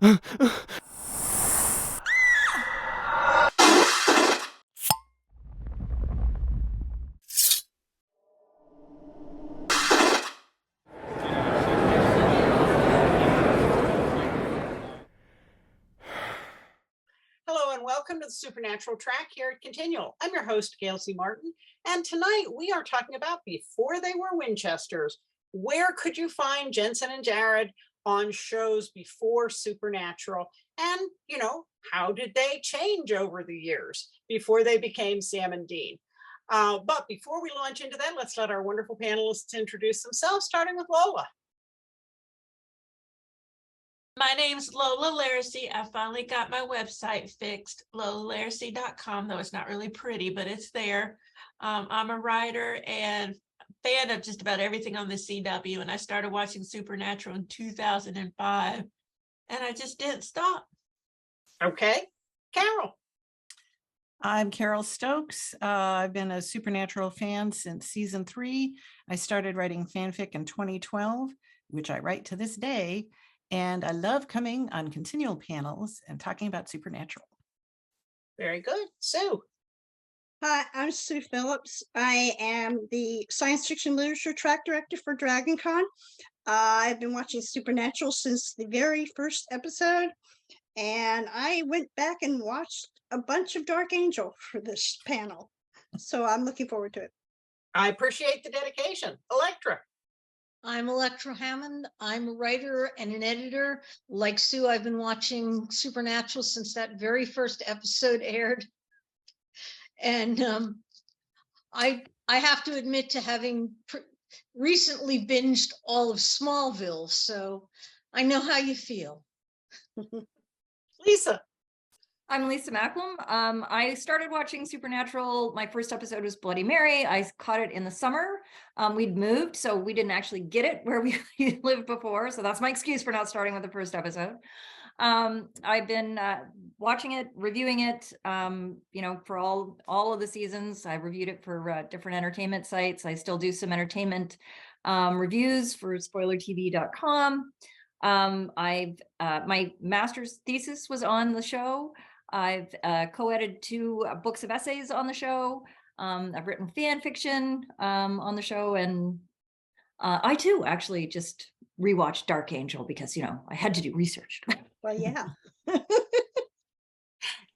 Hello and welcome to the Supernatural Track here at Continual. I'm your host, Gail C. Martin, and tonight we are talking about Before They Were Winchesters. Where could you find Jensen and Jared on shows before Supernatural? And, how did they change over the years before they became Sam and Dean? But before we launch into that, let's let our wonderful panelists introduce themselves, starting with Lola. My name's Lola Laracy. I finally got my website fixed, lolalaracy.com, though it's not really pretty, but it's there. I'm a writer and fan of just about everything on the CW, and I started watching Supernatural in 2005, and I just didn't stop. Okay, Carole. I'm Carole Stokes. I've been a Supernatural fan since season 3. I started writing fanfic in 2012, which I write to this day. And I love coming on continual panels and talking about Supernatural. Very good. Sue. Hi, I'm Sue Phillips. I am the Science Fiction Literature Track Director for DragonCon. I've been watching Supernatural since the very first episode, and I went back and watched a bunch of Dark Angel for this panel. So I'm looking forward to it. I appreciate the dedication. Elektra. I'm Elektra Hammond. I'm a writer and an editor. Like Sue, I've been watching Supernatural since that very first episode aired. And I have to admit to having recently binged all of Smallville, so I know how you feel. Lisa. I'm Lisa Macklem. I started watching Supernatural. My first episode was Bloody Mary. I caught it in the summer. We'd moved, so we didn't actually get it where we lived before. So that's my excuse for not starting with the first episode. I've been watching it, reviewing it, for all of the seasons. I reviewed it for different entertainment sites. I still do some entertainment reviews for spoilertv.com. My master's thesis was on the show. I've co-edited 2 books of essays on the show. I've written fan fiction on the show, and I too actually just rewatched Dark Angel because I had to do research. Well, yeah.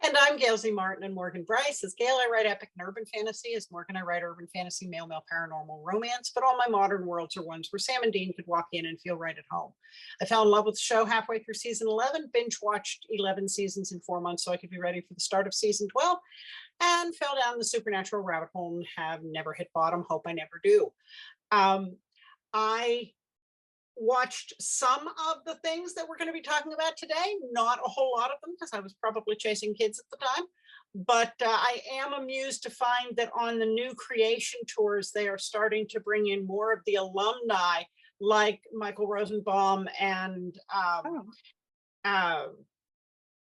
And I'm Gail Z. Martin, and Morgan Bryce. As Gail, I write epic and urban fantasy. As Morgan, I write urban fantasy, male paranormal romance. But all my modern worlds are ones where Sam and Dean could walk in and feel right at home. I fell in love with the show halfway through season 11, binge watched 11 seasons in 4 months so I could be ready for the start of season 12, and fell down the Supernatural rabbit hole and have never hit bottom. Hope I never do. I watched some of the things that we're going to be talking about today, not a whole lot of them because I was probably chasing kids at the time, but I am amused to find that on the new creation tours, they are starting to bring in more of the alumni like Michael Rosenbaum and Tom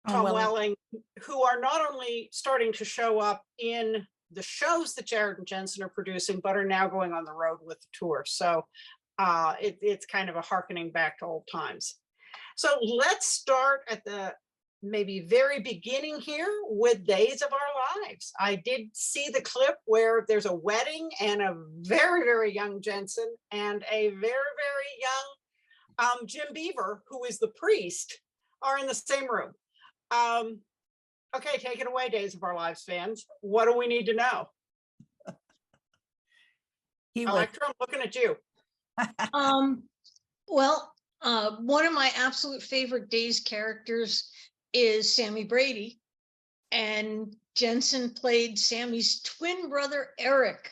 Welling, who are not only starting to show up in the shows that Jared and Jensen are producing, but are now going on the road with the tour. So it's kind of a hearkening back to old times. So let's start at the maybe very beginning here with Days of Our Lives. I did see the clip where there's a wedding and a very, very young Jensen and a very, very young Jim Beaver, who is the priest, are in the same room. Okay, take it away, Days of Our Lives fans. What do we need to know? Elektra, I'm looking at you. One of my absolute favorite Days characters is Sammy Brady, and Jensen played Sammy's twin brother Eric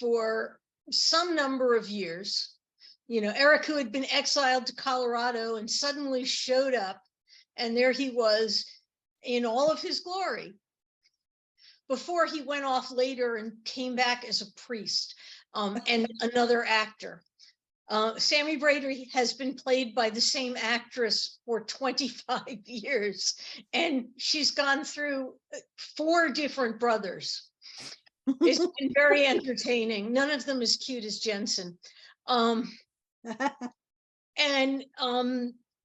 for some number of years. Eric, who had been exiled to Colorado and suddenly showed up, and there he was in all of his glory before he went off later and came back as a priest and another actor. Sammy Brady has been played by the same actress for 25 years, and she's gone through 4 different brothers. It's been very entertaining. None of them as cute as Jensen.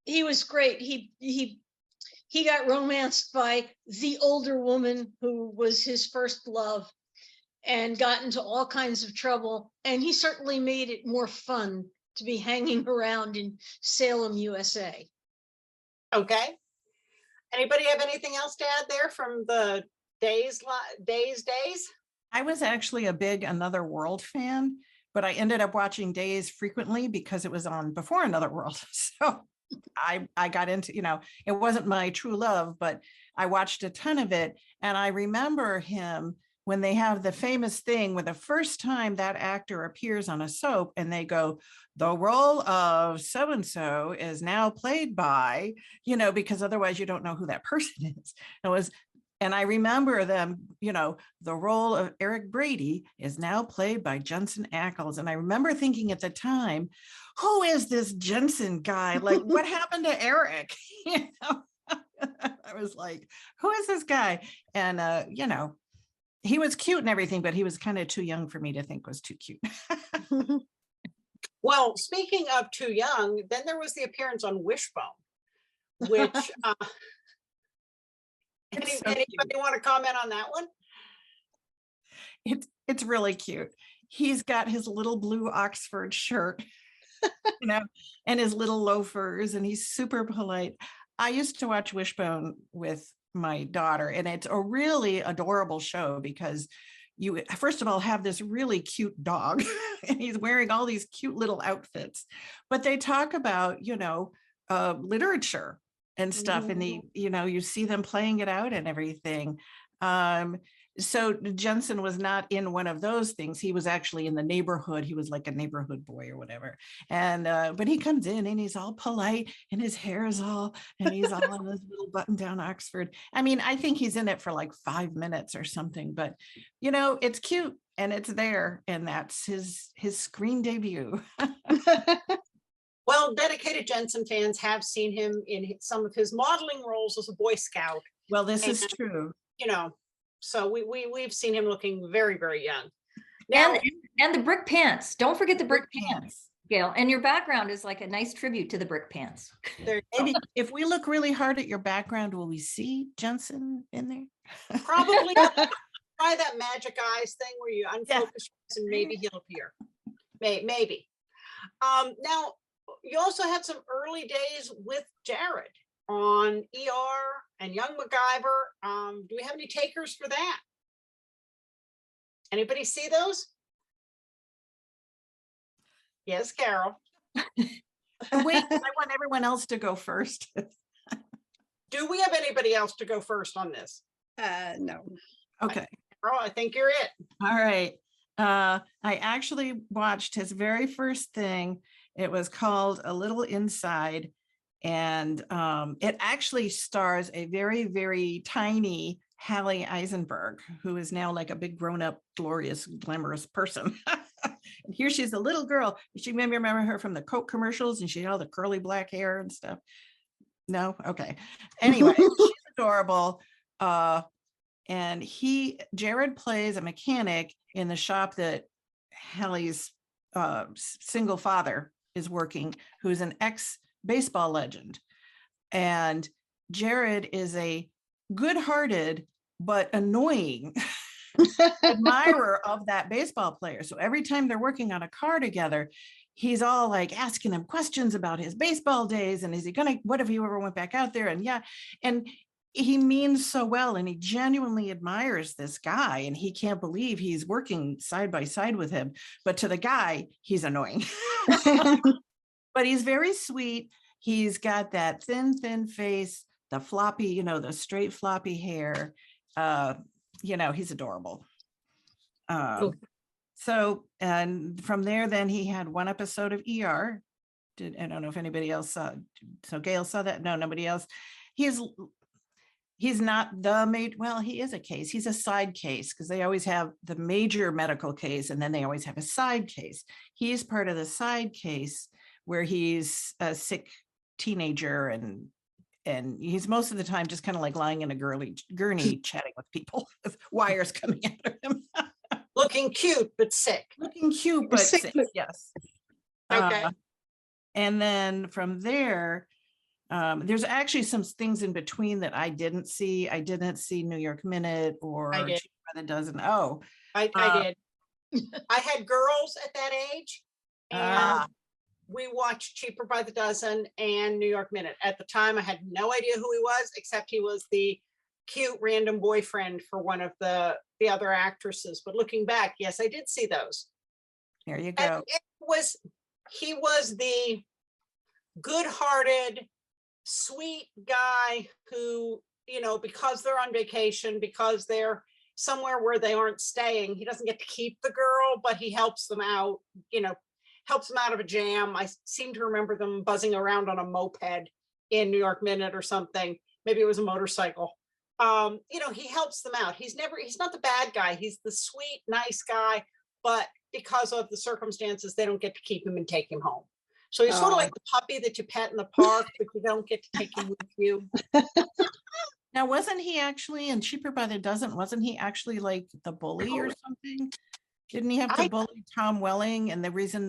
he was great. He got romanced by the older woman who was his first love and got into all kinds of trouble. And he certainly made it more fun to be hanging around in Salem, USA. Okay. Anybody have anything else to add there from the days? I was actually a big Another World fan, but I ended up watching Days frequently because it was on before Another World. So I got into, it wasn't my true love, but I watched a ton of it. And I remember him when they have the famous thing where the first time that actor appears on a soap and they go, the role of so-and-so is now played by, because otherwise you don't know who that person is. And I remember them, the role of Eric Brady is now played by Jensen Ackles. And I remember thinking at the time, who is this Jensen guy? Like, what happened to Eric? I was like, who is this guy? And, he was cute and everything, but he was kind of too young for me to think was too cute. Well, speaking of too young, then there was the appearance on Wishbone, which anybody want to comment on that one? It's really cute. He's got his little blue Oxford shirt, and his little loafers, and he's super polite. I used to watch Wishbone with my daughter, and it's a really adorable show because you first of all have this really cute dog and he's wearing all these cute little outfits, but they talk about literature and stuff, and you see them playing it out and everything. So Jensen was not in one of those things. He was actually in the neighborhood. He was like a neighborhood boy or whatever. And but he comes in and he's all polite and his hair is and he's all in this little button down Oxford. I mean, I think he's in it for like 5 minutes or something, but it's cute and it's there, and that's his screen debut. Well, dedicated Jensen fans have seen him in some of his modeling roles as a Boy Scout. Well, this is true. So we've seen him looking very, very young. Now, and the brick pants. Don't forget the brick pants, Gail. And your background is like a nice tribute to the brick pants. Maybe if we look really hard at your background, will we see Jensen in there? Probably. Try that magic eyes thing where you unfocus and maybe he'll appear. Maybe. Now, you also had some early days with Jared on ER and Young MacGyver. Do we have any takers for that? Anybody see those? Yes, Carole. Wait, I want everyone else to go first. Do we have anybody else to go first on this? No. Okay. Carole, I think you're it. All right. I actually watched his very first thing. It was called A Little Inside. And it actually stars a very, very tiny Hallie Eisenberg, who is now like a big grown-up, glorious, glamorous person. And here she's a little girl. You remember her from the Coke commercials, and she had all the curly black hair and stuff. No? Okay. Anyway, she's adorable. And Jared plays a mechanic in the shop that Hallie's single father is working, who's an ex-baseball legend. And Jared is a good-hearted but annoying admirer of that baseball player. So every time they're working on a car together, he's all like asking him questions about his baseball days, and what if he ever went back out there? And he means so well, and he genuinely admires this guy, and he can't believe he's working side by side with him. But to the guy, he's annoying. But he's very sweet. He's got that thin face, the floppy, the straight floppy hair. He's adorable. So, and from there, then he had one episode of ER. I don't know if anybody else saw. So Gail saw that. No, nobody else. He's not the major. Well, he is a case. He's a side case, because they always have the major medical case, and then they always have a side case. He's part of the side case where he's a sick teenager, and he's most of the time just kind of like lying in a gurney chatting with people with wires coming out of him. Looking cute, but sick. Looking cute, but sick. Yes. Okay. And then from there, There's actually some things in between that I didn't see. I didn't see New York Minute or I did. Cheaper by the Dozen. Oh, I did. I had girls at that age, and Ah. we watched Cheaper by the Dozen and New York Minute. At the time, I had no idea who he was, except he was the cute random boyfriend for one of the other actresses. But looking back, yes, I did see those. there you And go. he was the good-hearted, sweet guy who, because they're on vacation, because they're somewhere where they aren't staying, he doesn't get to keep the girl, but he helps them out, helps them out of a jam. I seem to remember them buzzing around on a moped in New York Minute or something. Maybe it was a motorcycle. He helps them out. He's not the bad guy. He's the sweet, nice guy, but because of the circumstances, they don't get to keep him and take him home. So he's sort of like the puppy that you pet in the park, but you don't get to take him with you. Now, wasn't he actually in Cheaper by the Dozen? Wasn't he actually like the bully or something? Didn't he have to bully Tom Welling? And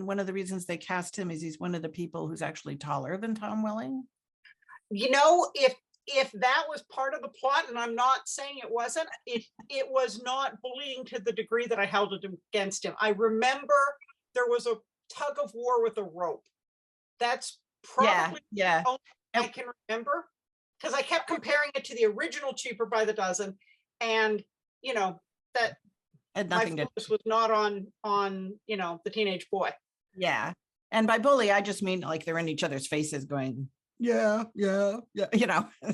one of the reasons they cast him is he's one of the people who's actually taller than Tom Welling. If that was part of the plot, and I'm not saying it wasn't, it was not bullying to the degree that I held it against him. I remember there was a tug of war with a rope. That's probably yeah. the only I can remember, because I kept comparing it to the original Cheaper by the Dozen, and that Had my nothing to focus was not on the teenage boy. Yeah. And by bully, I just mean like they're in each other's faces going, yeah.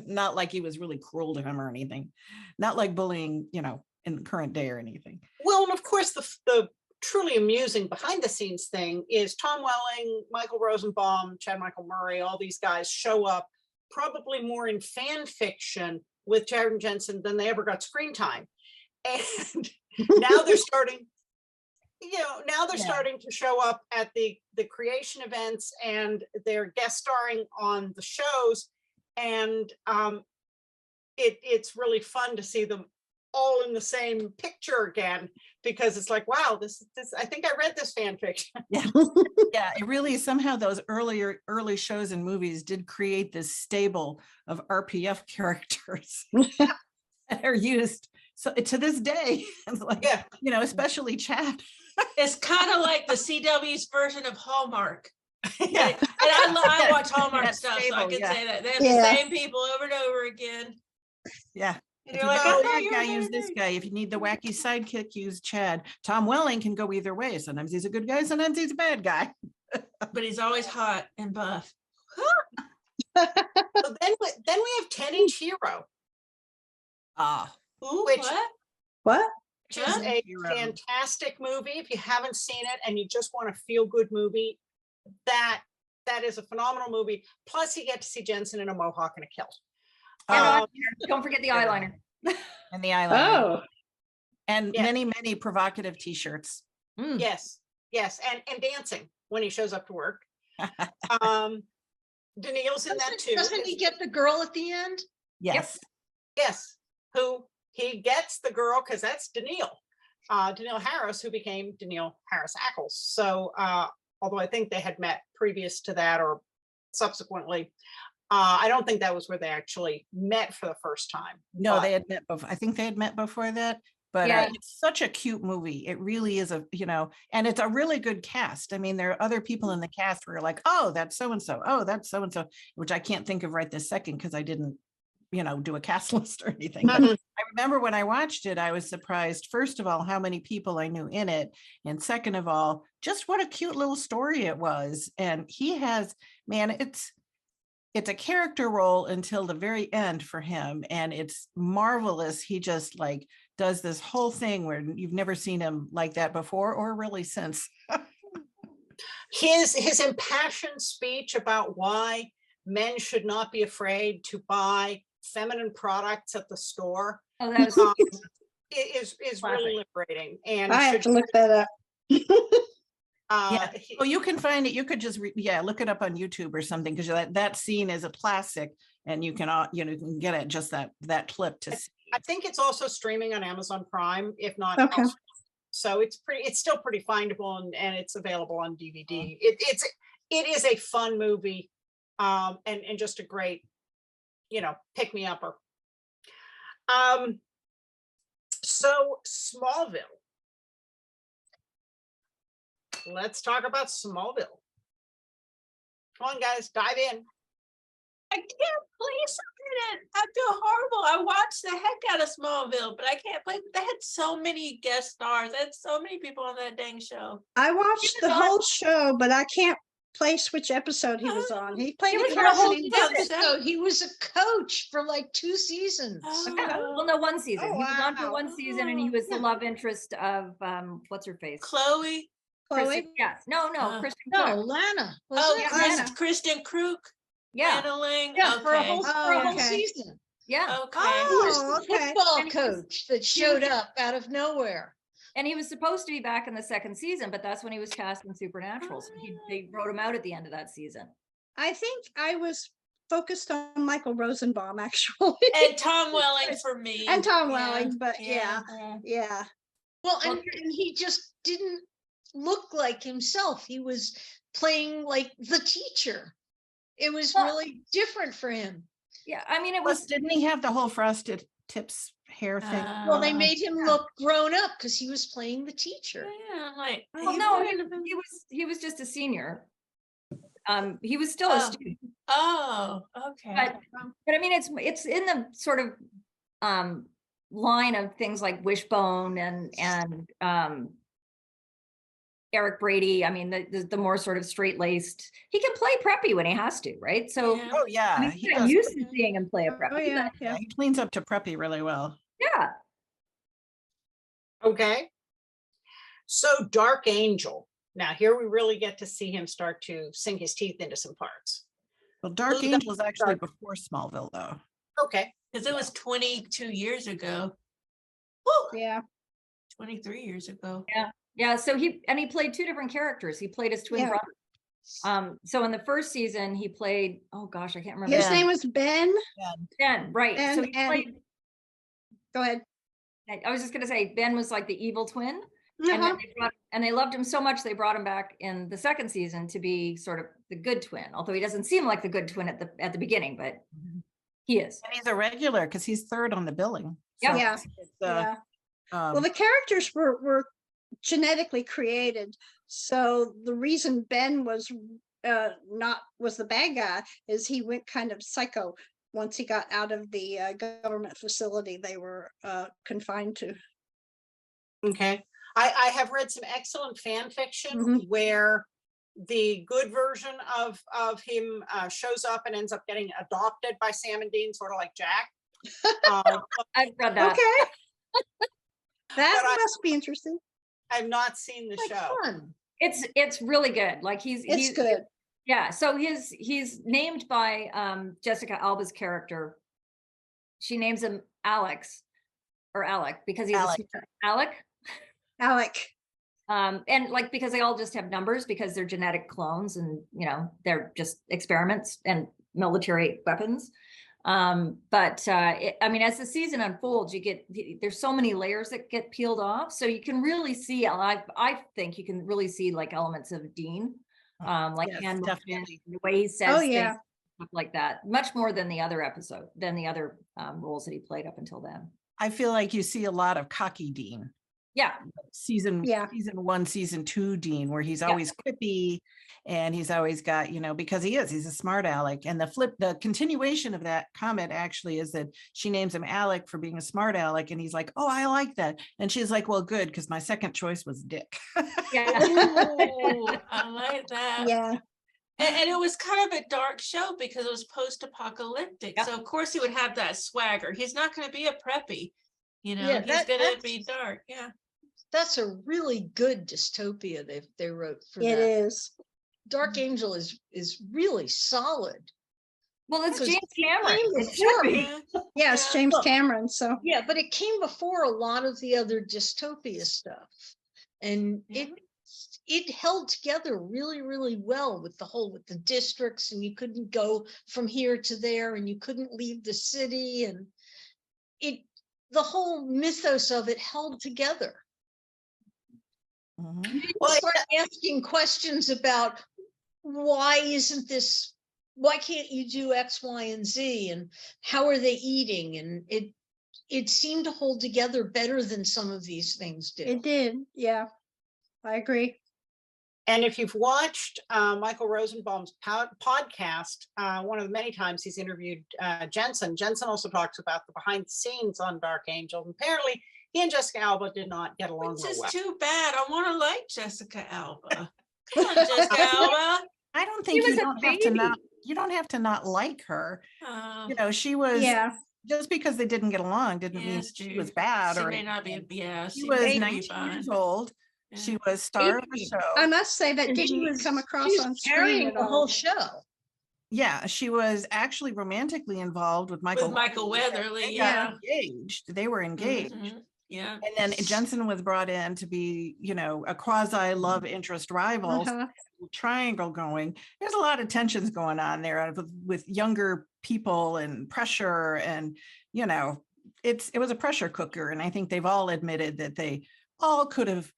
Not like he was really cruel to him or anything. Not like bullying, in the current day or anything. Well, and of course, the truly amusing behind the scenes thing is Tom Welling, Michael Rosenbaum, Chad Michael Murray, all these guys show up probably more in fan fiction with Jared Jensen than they ever got screen time. And now they're starting, starting to show up at the creation events, and they're guest starring on the shows. And it's really fun to see them all in the same picture again, because it's like, wow, this I think I read this fan fiction. Yeah. Yeah, it really, somehow those early shows and movies did create this stable of RPF characters that are used so to this day. Like, especially Chad. It's kind of like the CW's version of Hallmark. Yeah. And I watch Hallmark stuff, so I stable, can yeah. say that they have the same people over and over again. Yeah. And If you're you like, don't I know thought that you guy, were use this guy. If you need the wacky sidekick, use Chad. Tom Welling can go either way. Sometimes he's a good guy, sometimes he's a bad guy. But he's always hot and buff. So then we have 10-inch Hero, Ooh, Which- What? which is a Hero. fantastic movie. If you haven't seen it and you just want a feel-good movie, that is a phenomenal movie. Plus, you get to see Jensen in a mohawk and a kilt. And don't forget the eyeliner. And the eyeliner. Oh, And Yeah. many provocative t-shirts. Yes, and dancing when he shows up to work. Daniil's in that too. Doesn't he get the girl at the end? Yes. Yes, who he gets the girl, because that's Daniil Harris, who became Daniil Harris Ackles. So although I think they had met previous to that or subsequently, I don't think that was where they actually met for the first time. No, but- they had met before. I think they had met before that. But Yeah. it's such a cute movie. It really is and it's a really good cast. I mean, there are other people in the cast where you're like, oh, that's so-and-so. Oh, that's so-and-so, which I can't think of right this second because I didn't, do a cast list or anything. But I remember when I watched it, I was surprised, first of all, how many people I knew in it. And second of all, just what a cute little story it was. And he has, man, it's a character role until the very end for him. And it's marvelous. He just like does this whole thing where you've never seen him like that before or really since. His impassioned speech about why men should not be afraid to buy feminine products at the store Oh, that was is really liberating. And I have should, to look that up. Yeah. Well, you can find it. You could just look it up on YouTube or something, because that scene is a classic, and you can you can get it just that clip to see. I think it's also streaming on Amazon Prime, if not Okay. elsewhere. So it's still pretty findable, and it's available on DVD. It is a fun movie and just a great, pick me upper. So Smallville. Let's talk about Smallville. Come on, guys, dive in. I can't place it. I feel horrible. I watched the heck out of Smallville, but I can't play. They had so many guest stars. They had so many people on that dang show. I watched the whole show, but I can't place which episode he was on. He played He a was character the whole named season. Dennis. So he was a coach for like 2 seasons. Well, no, one season. Oh, He was on for wow. one season, and he was the Yeah. love interest of what's her face? Chloe. Chloe. Kristen- yes. No, Kristen. No, Clark. Lana. Was Oh, it? Lana. Kristen Krug. Yeah. Annaling. Yeah, for a Okay. whole, Oh, for a whole okay. season. Yeah. Okay. He was Oh, the okay. football And he was- coach that showed up out of nowhere. And he was supposed to be back in the second season, but that's when he was cast in Supernatural. So they wrote him out at the end of that season. I think I was focused on Michael Rosenbaum, actually. And Tom Welling for me. And Tom Yeah, Welling, but yeah. Well, Well, and he just didn't look like himself. He was playing like the teacher. It was Well- really different for him. Yeah. I mean, it Plus, was. didn't he have the whole frosted tips hair thing? Well, they Uh, made him look grown up because he was playing the teacher. Yeah, I'm like, Well, he no, wouldn't have been- he was just a senior. He was still a Oh. student. Oh, okay. But I mean, it's in the sort of line of things like Wishbone and Eric Brady. I mean, the more sort of straight laced. He can play preppy when he has to, right? So Yeah. Oh, I yeah. mean, He I'm does. used to seeing him play a preppy. Oh, yeah, Yeah, yeah. he cleans up to preppy really well. Yeah. Okay. So Dark Angel. Now here we really get to see him start to sink his teeth into some parts. Well, Dark Who's Angel is actually Dark- before Smallville, though. Okay. Because it was 22 years ago. Yeah. 23 years ago. Yeah. So he played 2 different characters. He played his twin Yeah. brother. So in the first season, he played, oh gosh, I can't remember. His Ben. name was Ben. Ben, right. So he And- played, Go ahead. I was just gonna say, Ben was like the evil twin. And Uh-huh. then they loved him so much, they brought him back in the second season to be sort of the good twin, although he doesn't seem like the good twin at the beginning, but he is. And he's a regular because he's third on the billing. Yeah. So Yeah. it's, Yeah. um, Well, the characters were genetically created. So the reason Ben was was the bad guy is he went kind of psycho once he got out of the government facility they were confined to. Okay. I have read some excellent fan fiction Mhm. where the good version of him shows up and ends up getting adopted by Sam and Dean, sort of like Jack. I've read that. Okay. That But I- must be interesting. I've not seen the Like show. fun. It's really good. Like he's Good. Yeah, so he's named by Jessica Alba's character. She names him Alex or Alec because he's Alec. Alec. Alec. And like because they all just have numbers because they're genetic clones and they're just experiments and military weapons. I mean, as the season unfolds, there's so many layers that get peeled off, so you can really see. I think you can really see like elements of Dean, like Yes, hand movements, definitely. the way he says Oh, things, yeah. stuff like that, much more than the other roles that he played up until then. I feel like you see a lot of cocky Dean. Yeah, Season Yeah. 1, season 2 Dean, where he's Yeah. always quippy and he's always got, because he's a smart aleck. And the continuation of that comment actually is that she names him Alec for being a smart aleck. And he's like, oh, I like that. And she's like, well, good, because my second choice was Dick. yeah. Ooh, I like that. Yeah. And it was kind of a dark show because it was post-apocalyptic. Yep. So of course he would have that swagger. He's not going to be a preppy, Yeah, he's going to that's- be dark. Yeah. That's a really good dystopia they wrote for It that. is. Dark Angel is really solid. Well, it's Because James he Cameron. came It should before. be. Yeah. Yeah, it's Yeah. James Well, Cameron. So Yeah, but it came before a lot of the other dystopia stuff. And Yeah. it held together really, really well with the districts, and you couldn't go from here to there and you couldn't leave the city, and the whole mythos of it held together. Mhm. You didn't Well, start asking questions about why isn't this why can't you do X, Y, and Z? And how are they eating? And it seemed to hold together better than some of these things do. It did. Yeah, I agree. And if you've watched Michael Rosenbaum's podcast, one of the many times he's interviewed Jensen also talks about the behind the scenes on Dark Angel. And apparently he and Jessica Alba did not get along Which real is well. too bad. I want to like Jessica Alba. Come on, Jessica Alba. I don't think was you a don't have to not, baby. you don't have to not like her. Oh, You know, she was, Yeah. just because they didn't get along didn't mean yes, she dude. was bad She or may not be. anything. Yeah, She she was may be 19 fine. years old. Yeah. She was star of the 18. show. I must say that And didn't come across she's on screen carrying at the all. whole show. Yeah, she was actually romantically involved with Michael. With Michael Weatherly, They yeah. got engaged. They were engaged. Mhm, yeah. And then Jensen was brought in to be, you know, a quasi love interest rival, Uh-huh. triangle going. There's a lot of tensions going on there with younger people and pressure, and you know, it was a pressure cooker. And I think they've all admitted that they all could have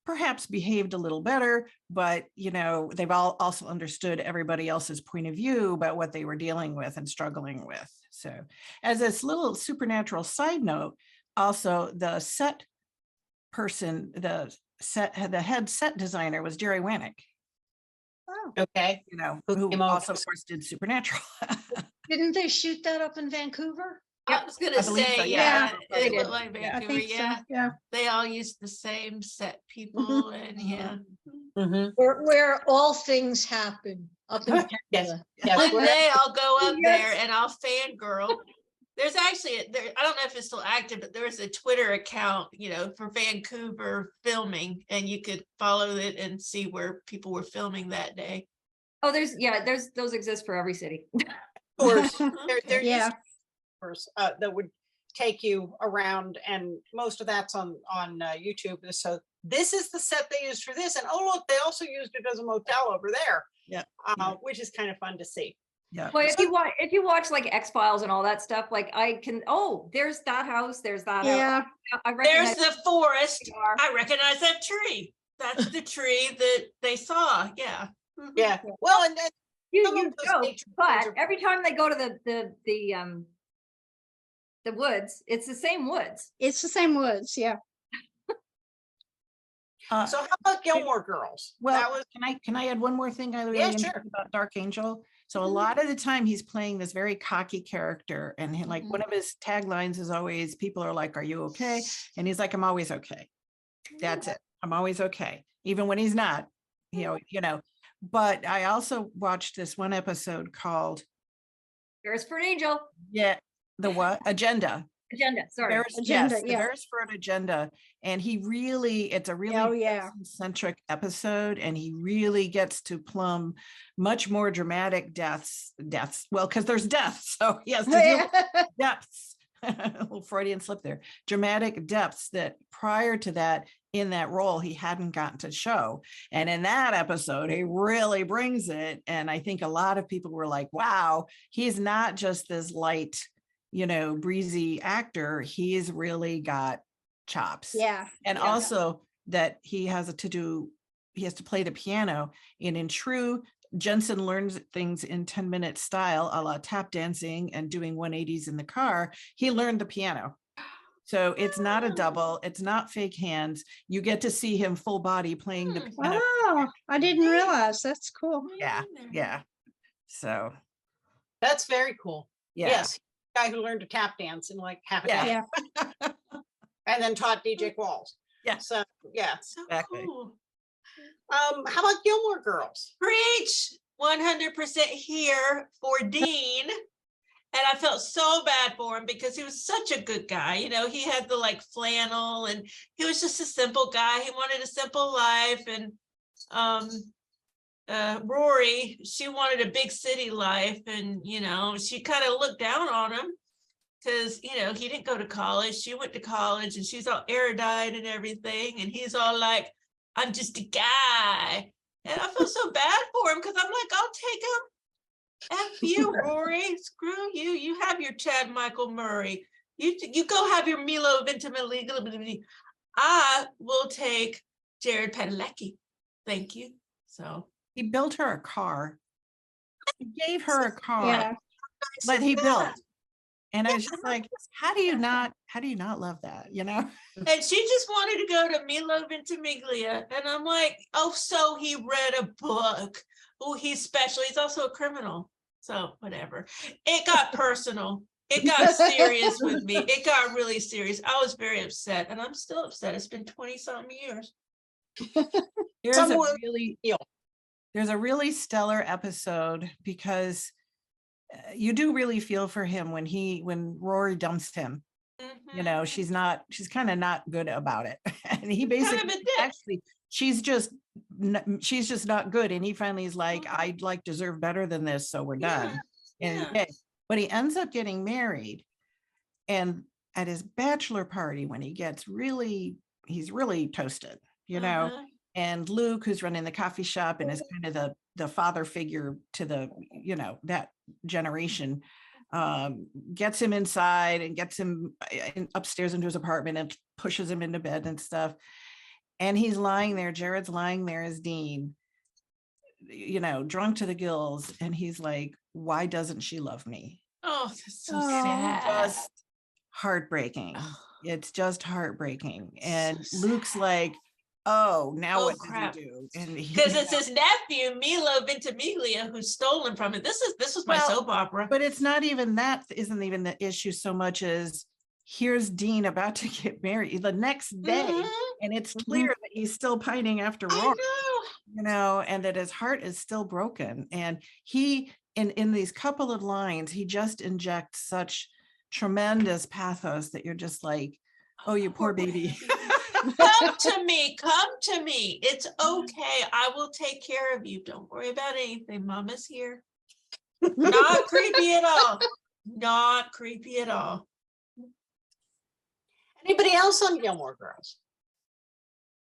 perhaps behaved a little better, but you know, they've all also understood everybody else's point of view about what they were dealing with and struggling with. So as this little supernatural side note, also the set person, the head set designer was Jerry Wanick, Oh, Okay. you know, Who who came over also to- of course did Supernatural. Didn't they shoot that up in Vancouver? I was gonna I believe say, so, yeah, yeah. it They looked did. like Yeah, I I Vancouver, think so. yeah. Yeah. They all used the same set people and yeah. Mhm. Where all things happen up in Yes. Canada. Yes. One where- day I'll go up there Yes. and I'll fangirl. There's actually, I don't know if it's still active, but there's a Twitter account, you know, for Vancouver filming, and you could follow it and see where people were filming that day. Oh, those exist for every city. Tours. There Yeah. used to be tours, that would take you around, and most of that's on YouTube. So this is the set they used for this, and oh look, they also used it as a motel over there. Yeah. Which is kind of fun to see. Yeah. Well, if you watch like X-Files and all that stuff, like there's that house, there's that Yeah. house. I There's recognize the forest. they are. I recognize that tree. That's the tree that they saw. Yeah. Mhm. Yeah. Well, and then You some of those joke, nature things but are- every time they go to the woods, it's the same woods. It's the same woods. Yeah. So how about Gilmore Girls? Well, That was can I add one more thing I really Yeah, enjoyed sure. about Dark Angel? So a Mhm. lot of the time he's playing this very cocky character, and like Mm-hmm. one of his taglines is always, people are like, "Are you okay?" And he's like, "I'm always okay. That's it. I'm always okay," even when he's not. You know. But I also watched this one episode called There's for an angel. the what? Agenda. Agenda. Sorry. Agenda, Yes, the yeah. Beresford Agenda. And it's a really Oh, yeah. centric episode, and he really gets to plumb much more dramatic deaths. Well, because there's deaths, so he has to deal with depths. A little Freudian slip there. Dramatic depths that prior to that, in that role, he hadn't gotten to show. And in that episode, he really brings it. And I think a lot of people were like, wow, he's not just this light, breezy actor. He's really got chops. Yeah. And yeah. also that he has to play the piano. And in true Jensen learns things in 10-minute style, a la tap dancing and doing 180s in the car. He learned the piano. So it's not a double, it's not fake hands. You get to see him full body playing the piano. Oh, I didn't realize. That's cool. Yeah. So That's very cool. yeah. Yes. Guy who learned to tap dance in like half a day. Yeah. Yeah. And then taught DJ Qualls. Yeah. So yeah. So Exactly. cool. How about Gilmore Girls? Preach 100% here for Dean. And I felt so bad for him because he was such a good guy. He had the like flannel, and he was just a simple guy. He wanted a simple life. And Rory, she wanted a big city life. And, she kind of looked down on him because, he didn't go to college. She went to college, and she's all erudite and everything. And he's all like, I'm just a guy. And I feel so bad for him because I'm like, I'll take him. F you, Rory. Screw you. You have your Chad Michael Murray. You go have your Milo Ventimiglia. I will take Jared Padalecki. Thank you. So He built her a car. He gave her a car Yeah. that he built. Yeah. And I was just like, how do you not love that? You know? And she just wanted to go to Milo Ventimiglia. And I'm like, oh, so he read a book. Oh, he's special. He's also a criminal. So whatever. It got personal. It got serious with me. It got really serious. I was very upset, and I'm still upset. It's been 20-something years. There's Feel. a really stellar episode because you do really feel for him when Rory dumps him. You know, she's kind of not good about it. And he basically actually, she's just not good. And he finally is like, I deserve better than this. So we're done. But he ends up getting married. And at his bachelor party, when he's really toasted, you know, and Luke, who's running the coffee shop and is kind of the father figure to the, you know, that generation, gets him inside and gets him upstairs into his apartment and pushes him into bed and stuff. And he's lying there. Jared's lying there as Dean, you know, drunk to the gills. And he's like, why doesn't she love me? Oh, that's so sad. Just heartbreaking. It's just heartbreaking. And Luke's like, oh, now what crap. does he do? And because it's his nephew Milo Ventimiglia who's stolen from it. This was my soap opera. But it's not even that. Isn't even the issue so much as here's Dean about to get married the next day, and it's clear that he's still pining after Rory. You know, and that his heart is still broken. And he, in these couple of lines, he just injects such tremendous pathos that you're just like, oh, you poor baby. Come to me. It's okay. I will take care of you. Don't worry about anything. Mama's here. Not creepy at all. Not creepy at all. Anybody else on Gilmore Girls?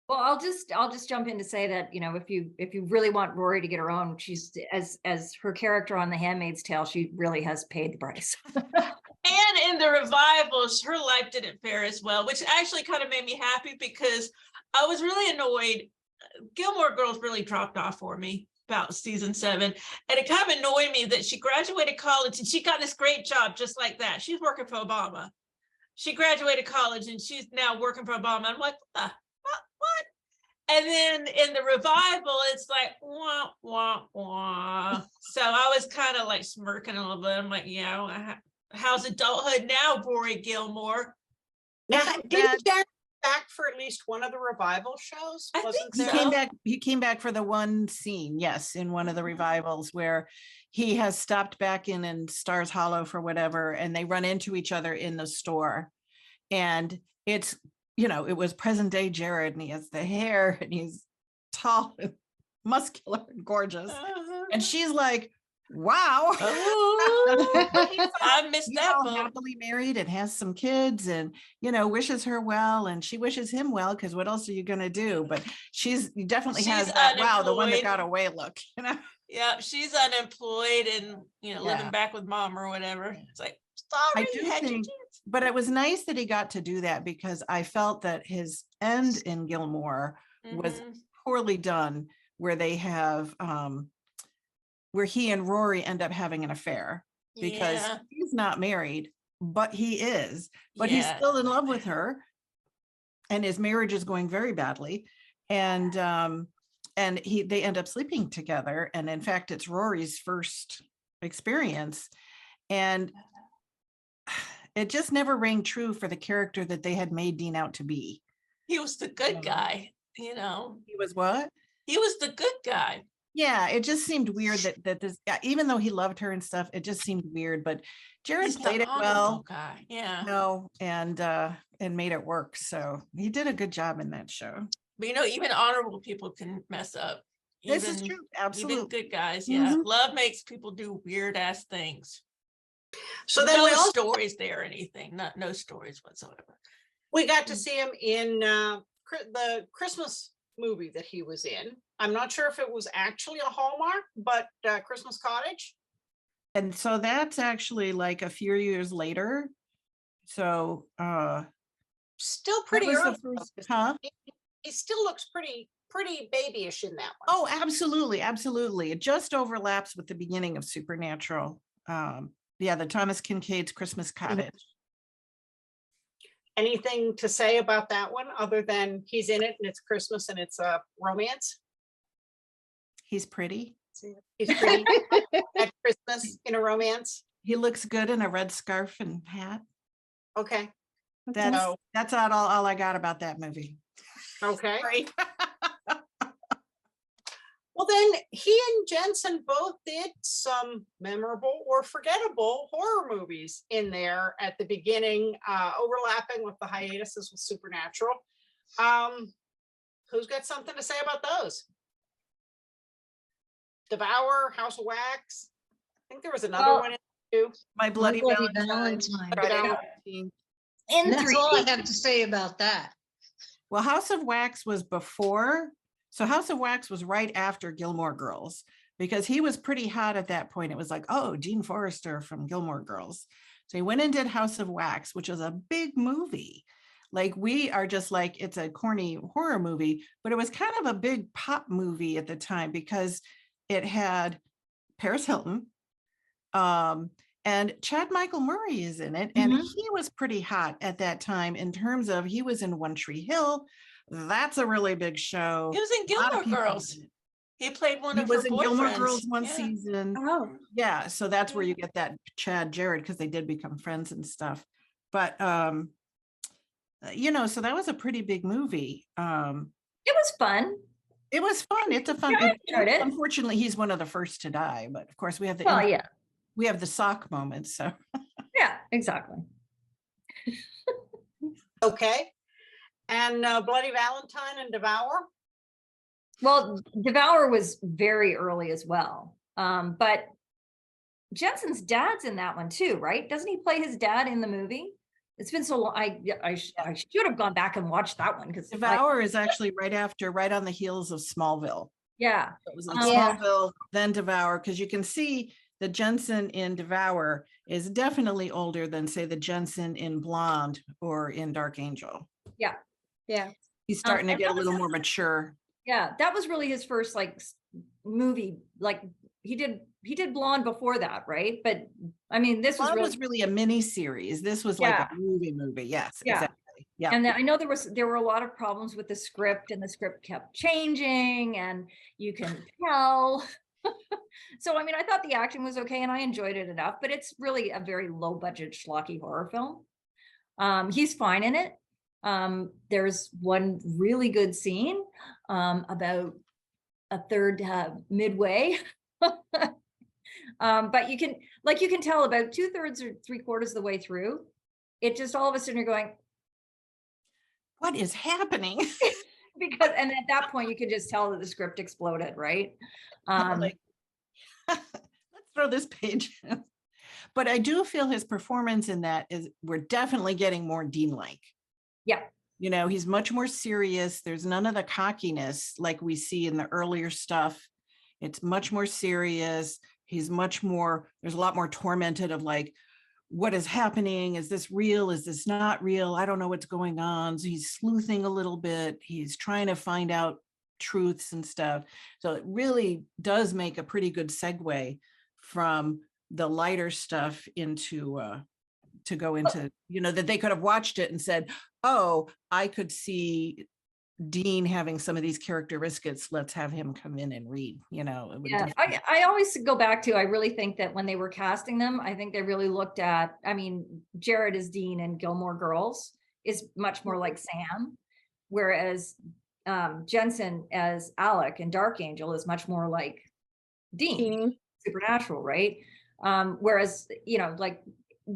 Well, I'll just jump in to say that, you know, if you really want Rory to get her own, she's as her character on The Handmaid's Tale, she really has paid the price. And in the revivals, her life didn't fare as well, which actually kind of made me happy because I was really annoyed. Gilmore Girls really dropped off for me about season 7. And it kind of annoyed me that she graduated college and she got this great job just like that. She's working for Obama. She graduated college and she's now working for Obama. I'm like, what? And then in the revival, it's like, wah, wah, wah. So I was kind of like smirking a little bit. I'm like, yeah, how's adulthood now, Rory Gilmore? Now, didn't Jared back for at least one of the revival shows? He came back for the one scene, yes, in one of the revivals where he has stopped back in Stars Hollow for whatever, and they run into each other in the store. And it's, you know, it was present day Jared, and he has the hair and he's tall and muscular and gorgeous. And she's like, wow. I missed that book. Happily married and has some kids and, you know, wishes her well, and she wishes him well, because what else are you going to do? But she's definitely has that, wow, the one that got away look, you know? Yeah, she's unemployed and, you know, living back with mom or whatever. It's like, sorry, I do think, but it was nice that he got to do that, because I felt that his end in Gilmore was poorly done, where they have, where he and Rory end up having an affair, because he's not married, but he is, but he's still in love with her, and his marriage is going very badly. And they end up sleeping together. And in fact, it's Rory's first experience. And it just never rang true for the character that they had made Dean out to be. He was the good guy, you know. He was what? He was the good guy. Yeah, it just seemed weird that this, even though he loved her and stuff, it just seemed weird. But Jared played it well, guy. Yeah, no, and made it work. So he did a good job in that show. But you know, even honorable people can mess up. This is true, absolutely. Even good guys, yeah. Love makes people do weird ass things. So then no we also, stories there or anything, no stories whatsoever. We got to see him in the Christmas movie that he was in. I'm not sure if it was actually a Hallmark, but Christmas Cottage. And so that's actually like a few years later. So still pretty early. Huh? He still looks pretty pretty babyish in that one. Oh, absolutely, absolutely. It just overlaps with the beginning of Supernatural. Yeah, the Thomas Kincaid's Christmas Cottage. Anything to say about that one other than he's in it and it's Christmas and it's a romance? He's pretty. He's pretty at Christmas in a romance. He looks good in a red scarf and hat. Okay. That's all I got about that movie. Okay. Sorry. Well, then he and Jensen both did some memorable or forgettable horror movies in there at the beginning, overlapping with the hiatuses with Supernatural. Who's got something to say about those? Devour, House of Wax. I think there was another one in too. My Bloody Valentine. Valentine. Friday Val- the 13th. In That's all I 3D. have to say about that. Well, House of Wax was before. So House of Wax was right after Gilmore Girls, because he was pretty hot at that point. It was like, oh, Gene Forrester from Gilmore Girls. So he went and did House of Wax, which is a big movie. Like, we are just like, it's a corny horror movie, but it was kind of a big pop movie at the time because it had Paris Hilton, and Chad Michael Murray is in it. And he was pretty hot at that time in terms of, he was in One Tree Hill. That's a really big show. He was in A lot of Gilmore people Girls. in it. He played one He of was her in Gilmore boyfriends. Girls one Yeah. season. Oh, Yeah, so that's where you get that Chad Jared, because they did become friends and stuff. But so that was a pretty big movie. It was fun. It was fun. It's a fun. Yeah, I enjoyed it. Unfortunately, he's one of the first to die, but of course we have Well, yeah, we have the sock moment. So yeah, exactly. Okay. And Bloody Valentine and Devour. Well, Devour was very early as well. But Jensen's dad's in that one too, right? Doesn't he play his dad in the movie? It's been so long. I should have gone back and watched that one because Devour is actually right on the heels of Smallville. Yeah. It was in Yeah. Smallville, then Devour, because you can see the Jensen in Devour is definitely older than, say, the Jensen in Blonde or in Dark Angel. Yeah. yeah. He's starting to and get that a little more mature. Yeah, that was really his first movie. Like he did Blonde before that, right? But I mean, this Blonde was was really a mini series. This was like a movie. Yes, Yeah. exactly. Yeah. And then I know there were a lot of problems with the script, and the script kept changing, and you can tell. So I mean, I thought the acting was okay, and I enjoyed it enough. But it's really a very low budget schlocky horror film. He's fine in it. There's one really good scene about a third midway. But you can tell about 2/3 or 3/4 of the way through, it just all of a sudden you're going, What is happening? and at that point you could just tell that the script exploded, right? Like, let's throw this page in. But I do feel his performance in that we're definitely getting more Dean-like. Yeah. He's much more serious. There's none of the cockiness like we see in the earlier stuff. It's much more serious. There's a lot more tormented of like, what is happening? Is this real? Is this not real? I don't know what's going on. So he's sleuthing a little bit. He's trying to find out truths and stuff. So it really does make a pretty good segue from the lighter stuff into to go into, that they could have watched it and said, oh, I could see Dean having some of these characteristics. Let's have him come in and read, it would Yeah, definitely- I always go back to, I really think that when they were casting them, I think they really looked at, Jared as Dean in Gilmore Girls is much more like Sam, whereas Jensen as Alec in Dark Angel is much more like Dean, Supernatural, right? Whereas, like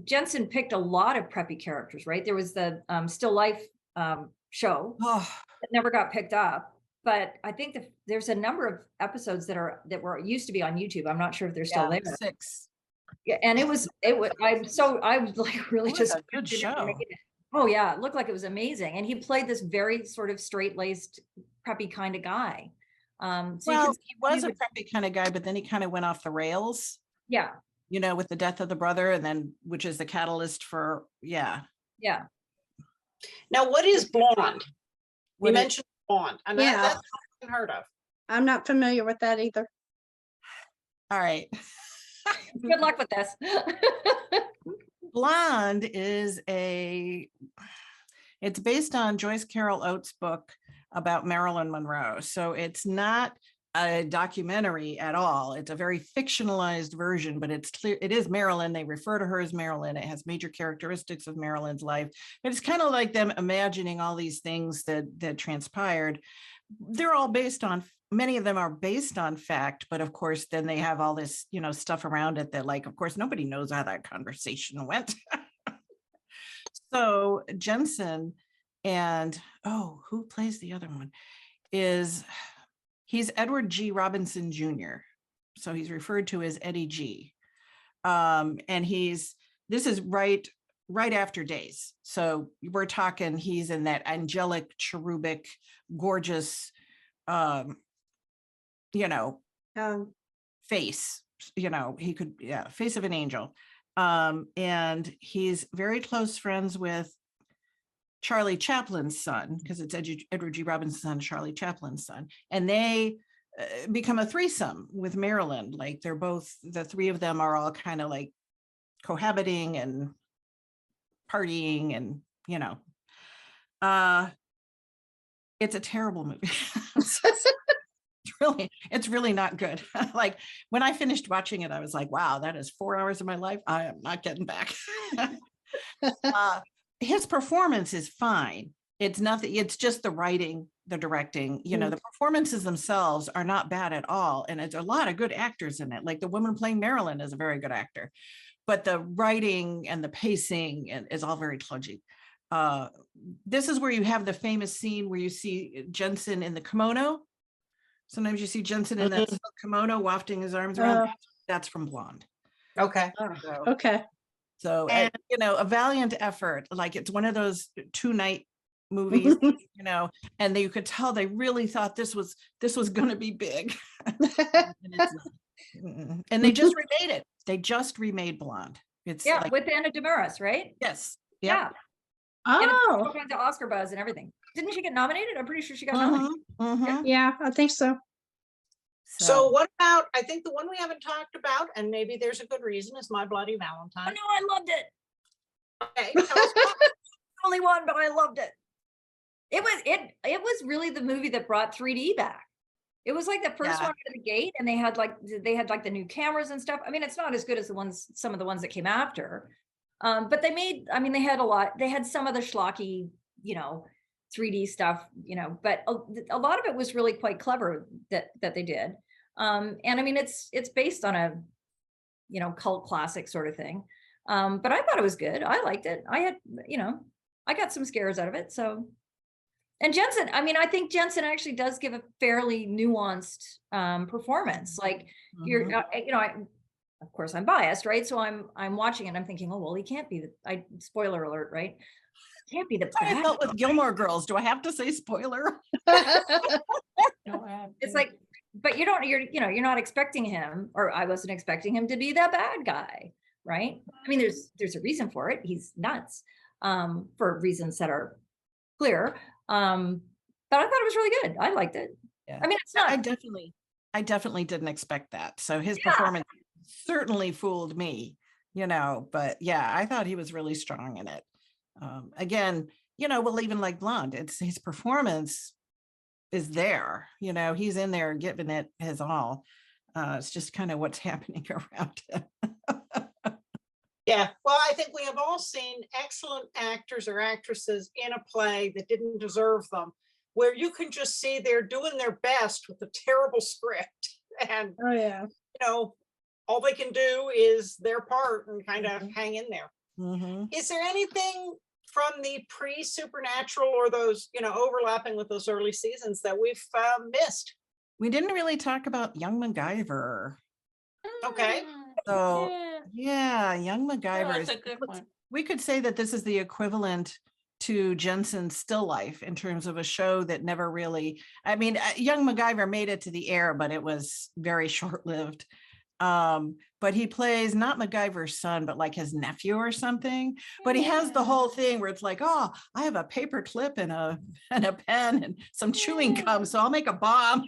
Jensen picked a lot of preppy characters, right? There was the Still Life show Oh, that never got picked up, but I think there's a number of episodes that were used to be on YouTube. I'm not sure if they're still there. 6. Yeah, and I was like really It was just a good didn't show. make it. Oh yeah, it looked like it was amazing, and he played this very sort of straight-laced, preppy kind of guy. So Well, he was a preppy kind of guy, but then he kind of went off the rails, yeah, with the death of the brother, and then which is the catalyst for yeah. Now, what is Blonde? You What is- mentioned Blonde. And Yeah. that's Heard of. I'm not familiar with that either. All right. Good luck with this. Blonde is it's based on Joyce Carol Oates' book about Marilyn Monroe. So it's not a documentary at all. It's a very fictionalized version, but it's clear it is Marilyn. They refer to her as Marilyn. It has major characteristics of Marilyn's life. But it's kind of like them imagining all these things that transpired. They're all based on, many of them are based on fact, but of course, then they have all this, stuff around it that, like, of course, nobody knows how that conversation went. So Jensen and, who plays the other one he's Edward G. Robinson Jr. So he's referred to as Eddie G. And this is right after Days. So we're talking, he's in that angelic, cherubic, gorgeous, face, he could, face of an angel. And he's very close friends with Charlie Chaplin's son, because it's Edward G. Robinson's son, Charlie Chaplin's son. And they become a threesome with Marilyn. Like they're both, the three of them are all kind of like cohabiting and partying and, it's a terrible movie. It's really not good. Like when I finished watching it, I was like, wow, that is 4 hours of my life I am not getting back. His performance is fine. It's nothing, it's just the writing, the directing, the performances themselves are not bad at all. And it's a lot of good actors in it. Like the woman playing Marilyn is a very good actor, but the writing and the pacing is all very kludgy. This is where you have the famous scene where you see Jensen in the kimono. Sometimes you see Jensen in that kimono wafting his arms around. That's from Blonde. Okay. Okay. So, a valiant effort. Like it's one of those 2-night movies, and you could tell they really thought this was going to be big. And they just remade it. They just remade Blonde. It's with Anna Damaris, right? Yes. Yeah. And Oh, it's all Oscar buzz and everything. Didn't she get nominated? I'm pretty sure she got nominated. yeah, I think so. So what about, I think the one we haven't talked about, and maybe there's a good reason, is My Bloody Oh Valentine. no, I loved it. Okay, tell us why. Only one, but I loved it. It was really the movie that brought 3D back. It was like the first one out of the gate, and they had like the new cameras and stuff. I mean, it's not as good as some of the ones that came after. But they had a lot. They had some of the schlocky, 3D stuff, but a lot of it was really quite clever that they did. And I mean, it's based on a, cult classic sort of thing. But I thought it was good. I liked it. I had, I got some scares out of it. So, and Jensen, I mean, I think Jensen actually does give a fairly nuanced performance. Like of course I'm biased, right? So I'm watching it and I'm thinking, oh, well, he can't be spoiler alert, right? Can't be the bad. I felt with Gilmore Girls. Do I have to say spoiler? It's like, but you're not expecting him, or I wasn't expecting him to be that bad guy, right? I mean, there's a reason for it. He's nuts, for reasons that are clear. But I thought it was really good. I liked it. Yeah. I mean, it's not. I definitely didn't expect that. So his performance certainly fooled me, but yeah, I thought he was really strong in it. Again, well, even like Blonde, it's his performance is there, he's in there giving it his all. It's just kind of what's happening around him. Yeah, well, I think we have all seen excellent actors or actresses in a play that didn't deserve them, where you can just see they're doing their best with a terrible script. And, all they can do is their part and kind of hang in there. Mm-hmm. Is there anything from the pre-Supernatural or those, overlapping with those early seasons that we've missed? We didn't really talk about Young MacGyver. Okay. So Young MacGyver That's a good one. We could say that this is the equivalent to Jensen's Still Life in terms of a show that never really, I mean, Young MacGyver made it to the air, but it was very short-lived. But he plays not MacGyver's son, but like his nephew or something. But he has the whole thing where it's like, oh, I have a paper clip and a pen and some chewing gum, so I'll make a bomb.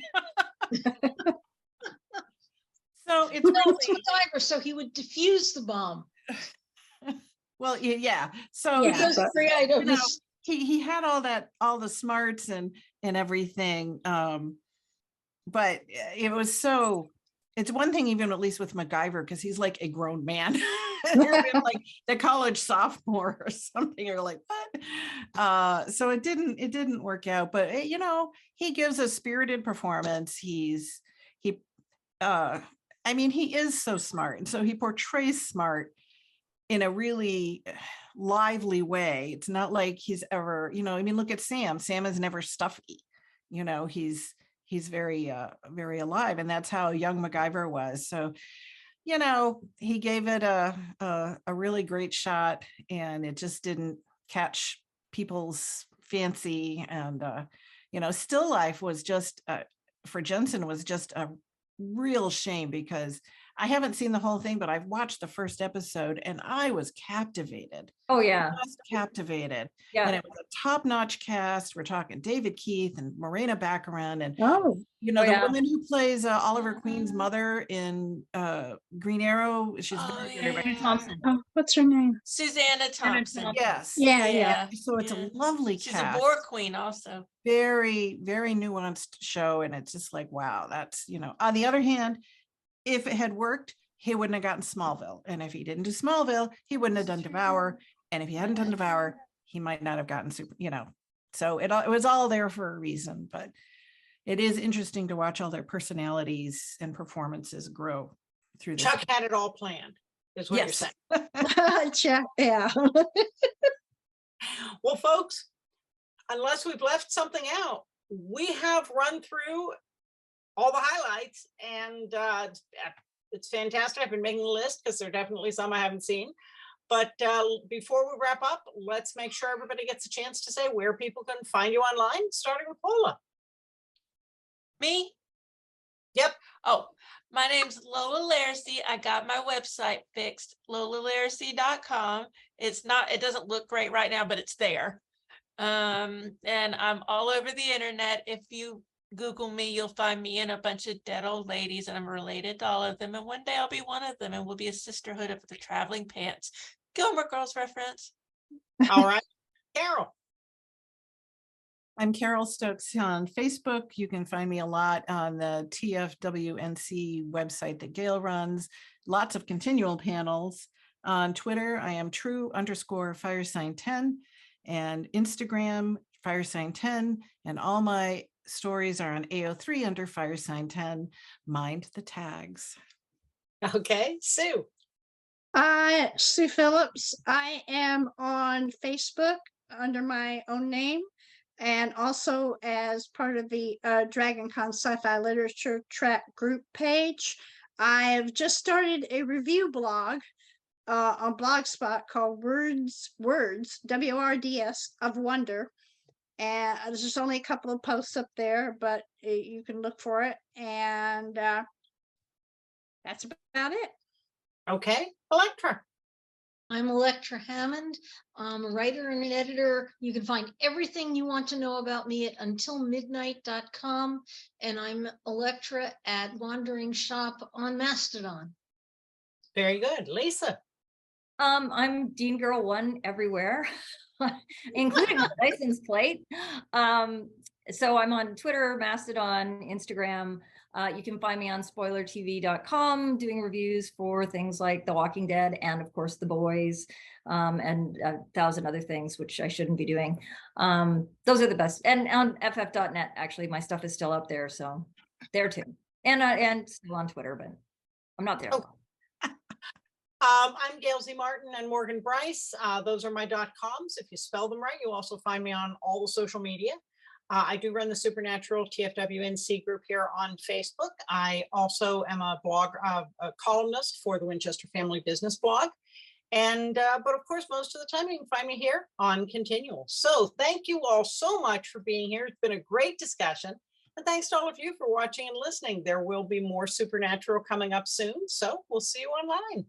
So it's No, really, it's MacGyver, so he would defuse the bomb. well, yeah. So Yeah, Those but- three you know, items. he had all the smarts and everything. But it was so, it's one thing even at least with MacGyver, because he's like a grown man. You're like the college sophomore or something. You're like, what? So it didn't work out. But you know, he gives a spirited performance. I mean, he is so smart, and so he portrays smart in a really lively way. It's not like he's ever, you know, I mean, look at Sam. Sam is never stuffy. You know, he's very very alive, and that's how young MacGyver was. So, you know, he gave it a really great shot, and it just didn't catch people's fancy. And you know, Still Life was just for Jensen was just a real shame, because I haven't seen the whole thing, but I've watched the first episode and I was captivated. Oh, yeah. Just captivated. Yeah. And it was a top-notch cast. We're talking David Keith and Morena Baccarin, and Oh, you know, Oh, the yeah. woman who plays Oliver Queen's mother in Green Arrow. She's Oh, very, very yeah. Thompson. oh, what's her name? Susanna Thompson. yes. Yeah, yeah. So it's yeah. a lovely She's cast. a war queen also. Very, very nuanced show, and it's just like, wow, that's, you know. On the other hand, if it had worked, he wouldn't have gotten Smallville, and if he didn't do Smallville, he wouldn't have done Devour, and if he hadn't done Devour, he might not have gotten Super, you know. So it was all there for a reason. But it is interesting to watch all their personalities and performances grow through this. Chuck had it all planned, is what you're Yes. saying. Yeah. Well, folks, unless we've left something out, we have run through all the highlights, and it's fantastic. I've been making a list because there are definitely some I haven't seen. But before we wrap up, let's make sure everybody gets a chance to say where people can find you online, starting with Lola. Me? Yep. Oh, my name's Lola Laracy. I got my website fixed, lolalaracy.com. It doesn't look great right now, but it's there. And I'm all over the internet. If you Google me, you'll find me and a bunch of dead old ladies, and I'm related to all of them. And one day I'll be one of them, and we'll be a sisterhood of the traveling pants. Gilmore Girls reference. All right. Carole. I'm Carole Stokes on Facebook. You can find me a lot on the TFWNC website that Gail runs. Lots of continual panels. On Twitter, I am true_firesign10, and Instagram, firesign10, and all my stories are on AO3 under firesign10. Mind the tags. Okay. Sue. Sue Phillips. I am on Facebook under my own name, and also as part of the DragonCon Sci-Fi Literature Track group page. I've just started a review blog on Blogspot called Words, WORDS of Wonder. And there's just only a couple of posts up there, but you can look for it. And that's about it. Okay. Elektra. I'm Elektra Hammond. I'm a writer and an editor. You can find everything you want to know about me at untilmidnight.com. And I'm Elektra at Wandering Shop on Mastodon. Very good. Lisa. I'm Dean Girl 1 everywhere, including the license plate. So I'm on Twitter, Mastodon, Instagram. You can find me on spoilertv.com doing reviews for things like The Walking Dead and, of course, The Boys, and 1,000 other things, which I shouldn't be doing. Those are the best. And on ff.net, actually, my stuff is still up there, so there too. And still on Twitter, but I'm not there. Oh. I'm Gail Z. Martin and Morgan Bryce. Those are my .coms. If you spell them right, you'll also find me on all the social media. I do run the Supernatural TFWNC group here on Facebook. I also am a columnist for the Winchester Family Business blog. And, but of course, most of the time you can find me here on Continual. So thank you all so much for being here. It's been a great discussion. And thanks to all of you for watching and listening. There will be more Supernatural coming up soon, so we'll see you online.